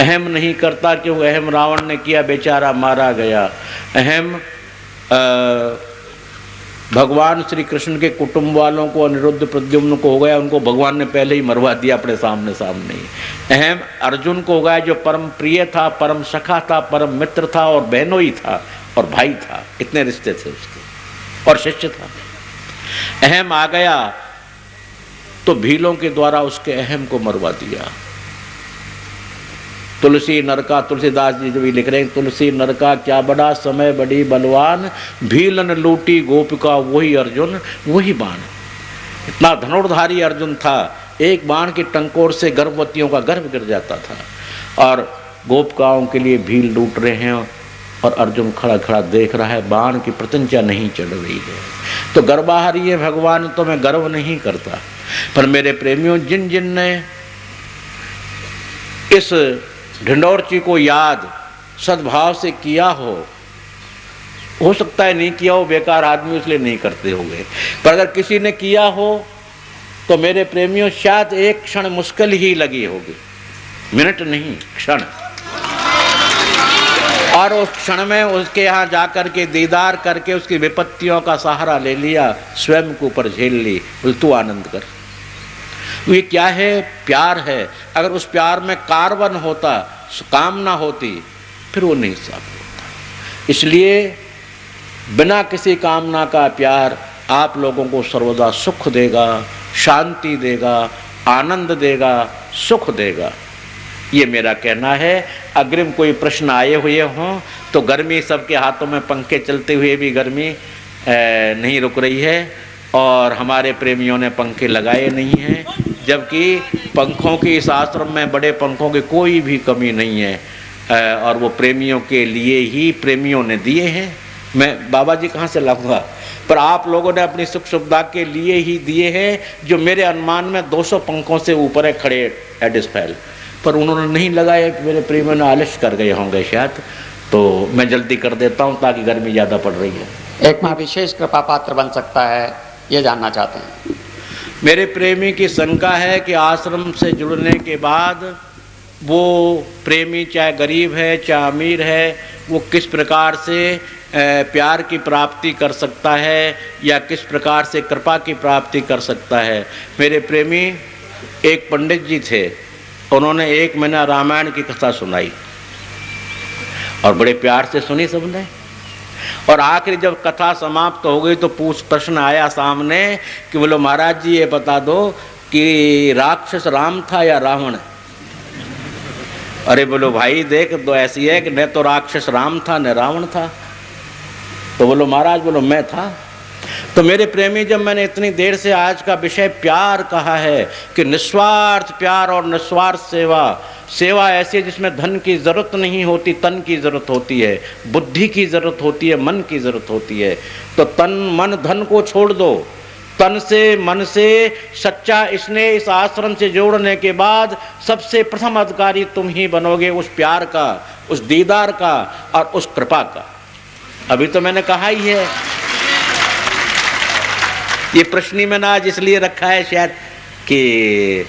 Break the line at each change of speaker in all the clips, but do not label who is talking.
अहम नहीं करता, क्योंकि अहम रावण ने किया, बेचारा मारा गया। अहम भगवान श्री कृष्ण के कुटुंब वालों को, अनिरुद्ध प्रद्युम्न को हो गया, उनको भगवान ने पहले ही मरवा दिया अपने सामने सामने ही। अहम अर्जुन को हो गया, जो परम प्रिय था, परम सखा था, परम मित्र था, और बहनोई था और भाई था, इतने रिश्ते थे उसके, और शिष्य था। अहम आ गया तो भीलों के द्वारा उसके अहम को मरवा दिया। तुलसी नरका, तुलसीदास जी जो भी लिख रहे हैं, तुलसी नरका क्या बड़ा समय बड़ी बलवान, भीलन लूटी गोपिका वही अर्जुन वही बाण। इतना धनुर्धारी अर्जुन था, एक बाण की टंकोर से गर्भवतियों का गर्भ गिर जाता था, और गोपिकाओं के लिए भील लूट रहे हैं, और अर्जुन खड़ा खड़ा देख रहा है, बाण की प्रत्यंचा नहीं चढ़ रही है। तो गर्भाहारी है भगवान, तो मैं गर्व नहीं करता। पर मेरे प्रेमियों, जिन जिन ने इस ढिंडोरची को याद सद्भाव से किया हो सकता है नहीं किया हो, बेकार आदमी इसलिए नहीं करते होंगे, पर अगर किसी ने किया हो तो मेरे प्रेमियों शायद एक क्षण मुश्किल ही लगी होगी, मिनट नहीं, क्षण। और उस क्षण में उसके यहाँ जाकर के दीदार करके उसकी विपत्तियों का सहारा ले लिया, स्वयं के ऊपर झेल ली, तू आनंद कर। ये क्या है? प्यार है। अगर उस प्यार में कार्बन होता, कामना होती, फिर वो नहीं साफ होता। इसलिए बिना किसी कामना का प्यार आप लोगों को सर्वदा सुख देगा, शांति देगा, आनंद देगा, सुख देगा। ये मेरा कहना है। अग्रिम कोई प्रश्न आए हुए हों तो, गर्मी सबके हाथों में पंखे चलते हुए भी गर्मी नहीं रुक रही है, और हमारे प्रेमियों ने पंखे लगाए नहीं हैं, जबकि पंखों की इस आश्रम में बड़े पंखों की कोई भी कमी नहीं है, और वो प्रेमियों के लिए ही प्रेमियों ने दिए हैं। मैं बाबा जी कहाँ से लाऊंगा, पर आप लोगों ने अपनी सुख सुविधा के लिए ही दिए हैं, जो मेरे अनुमान में 200 पंखों से ऊपर है खड़े एडिसफैल, पर उन्होंने नहीं लगाए। मेरे प्रेमियों ने आलस्य कर गए होंगे शायद, तो मैं जल्दी कर देता हूँ ताकि गर्मी ज़्यादा पड़ रही है।
एक माँ विशेष कृपा पात्र बन सकता है, ये जानना चाहते हैं।
मेरे प्रेमी की शंका है कि आश्रम से जुड़ने के बाद वो प्रेमी चाहे गरीब है चाहे अमीर है, वो किस प्रकार से प्यार की प्राप्ति कर सकता है, या किस प्रकार से कृपा की प्राप्ति कर सकता है। मेरे प्रेमी, एक पंडित जी थे, उन्होंने 1 महीना रामायण की कथा सुनाई, और बड़े प्यार से सुनी सबने, और आखिर जब कथा समाप्त हो गई तो प्रश्न आया सामने कि बोलो महाराज जी ये बता दो कि राक्षस राम था या रावण? अरे बोलो भाई देख, तो ऐसी है कि न तो राक्षस राम था न रावण था। तो बोलो महाराज, बोलो मैं था। तो मेरे प्रेमी, जब मैंने इतनी देर से आज का विषय प्यार कहा है कि निस्वार्थ प्यार और निस्वार्थ सेवा, सेवा ऐसी है जिसमें धन की ज़रूरत नहीं होती, तन की ज़रूरत होती है, बुद्धि की ज़रूरत होती है, मन की ज़रूरत होती है। तो तन मन धन को छोड़ दो, तन से मन से सच्चा स्नेह इस आश्रम से जोड़ने के बाद सबसे प्रथम अधिकारी तुम ही बनोगे, उस प्यार का, उस दीदार का और उस कृपा का। अभी तो मैंने कहा ही है, ये प्रश्न ही मैंने आज इसलिए रखा है शायद कि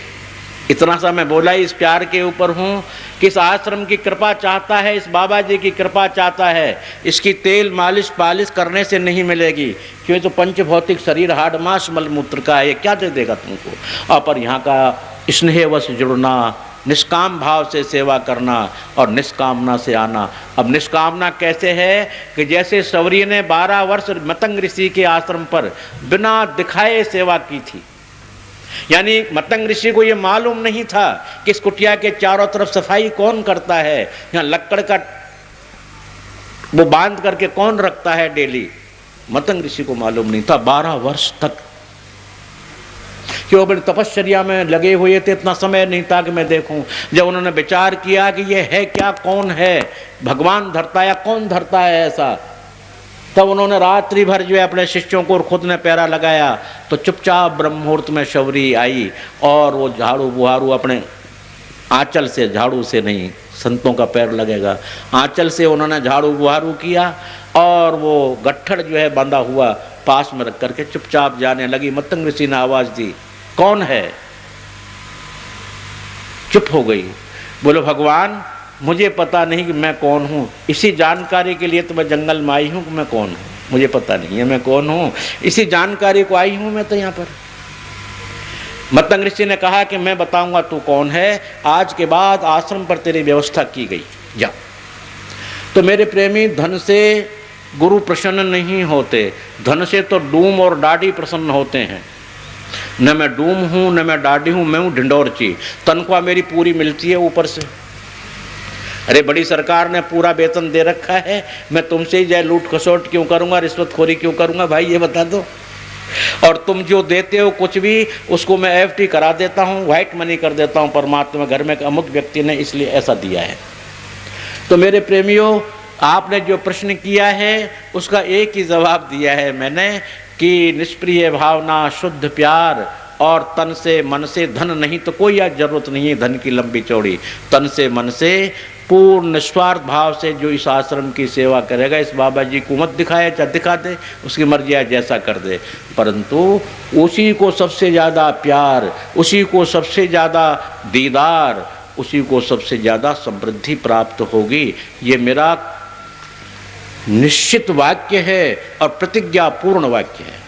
इतना सा मैं बोला ही इस प्यार के ऊपर हूँ कि इस आश्रम की कृपा चाहता है, इस बाबा जी की कृपा चाहता है। इसकी तेल मालिश पालिश करने से नहीं मिलेगी, क्योंकि तो पंच भौतिक शरीर हाड मांस मलमूत्र का है, ये क्या दे देगा तुमको। और पर यहाँ का स्नेहवश जुड़ना, निष्काम भाव से सेवा करना और निष्कामना से आना। अब निष्कामना कैसे है कि जैसे सवरी ने 12 वर्ष मतंग ऋषि के आश्रम पर बिना दिखाए सेवा की थी, यानी मतंग ऋषि को ये मालूम नहीं था कि इस कुटिया के चारों तरफ सफाई कौन करता है, यहाँ लक्कड़ का वो बांध करके कौन रखता है डेली, मतंग ऋषि को मालूम नहीं था 12 वर्ष तक। क्यों? अपनी तपश्चर्या में लगे हुए थे, इतना समय नहीं था कि मैं देखूं। जब उन्होंने विचार किया कि ये है क्या, कौन है, भगवान धरता या कौन धरता है ऐसा, तब उन्होंने रात्रि भर जो है अपने शिष्यों को और खुद ने पैरा लगाया। तो चुपचाप ब्रह्म मुहूर्त में शबरी आई और वो झाड़ू बुहारू अपने आंचल से, झाड़ू से नहीं, संतों का पैर लगेगा, आंचल से उन्होंने झाड़ू बुहारू किया और वो गट्ठड़ जो है बंधा हुआ पास में रख करके चुपचाप जाने लगी। मतंग ऋषि ने आवाज़ दी, कौन है? चुप हो गई। बोलो भगवान, मुझे पता नहीं कि मैं कौन हूँ। इसी जानकारी के लिए तो मैं जंगल में आई हूँ कि मैं कौन हूँ, मुझे पता नहीं है मैं कौन हूँ। इसी जानकारी को आई हूँ मैं तो यहाँ पर। मतंग ऋषि ने कहा कि मैं बताऊंगा तू कौन है, आज के बाद आश्रम पर तेरी व्यवस्था की गई, जा। तो मेरे प्रेमी, धन से गुरु प्रसन्न नहीं होते, धन से तो डूम और डाडी प्रसन्न होते हैं। न मैं डूम हूँ न मैं डाडी हूँ, मैं हूँ ढिंडोरची। तनख्वाह मेरी पूरी मिलती है ऊपर से। अरे बड़ी सरकार ने पूरा वेतन दे रखा है, मैं तुमसे ही जाए लूट खसोट क्यों करूँगा, रिश्वतखोरी क्यों करूँगा भाई, ये बता दो। और तुम जो देते हो कुछ भी, उसको मैं FD करा देता हूँ, व्हाइट मनी कर देता हूँ परमात्मा घर में, अमुक व्यक्ति ने इसलिए ऐसा दिया है। तो मेरे प्रेमियों, आपने जो प्रश्न किया है उसका एक ही जवाब दिया है मैंने कि निष्प्रिय भावना, शुद्ध प्यार और तन से मन से, धन नहीं तो कोई आज जरूरत नहीं है धन की लंबी चौड़ी, तन से मन से पूर्ण निस्वार्थ भाव से जो इस आश्रम की सेवा करेगा, इस बाबा जी को मत दिखाए चाहे दिखा दे, उसकी मर्जी है जैसा कर दे, परंतु उसी को सबसे ज़्यादा प्यार, उसी को सबसे ज़्यादा दीदार, उसी को सबसे ज़्यादा समृद्धि प्राप्त होगी। ये मेरा निश्चित वाक्य है और प्रतिज्ञापूर्ण वाक्य है।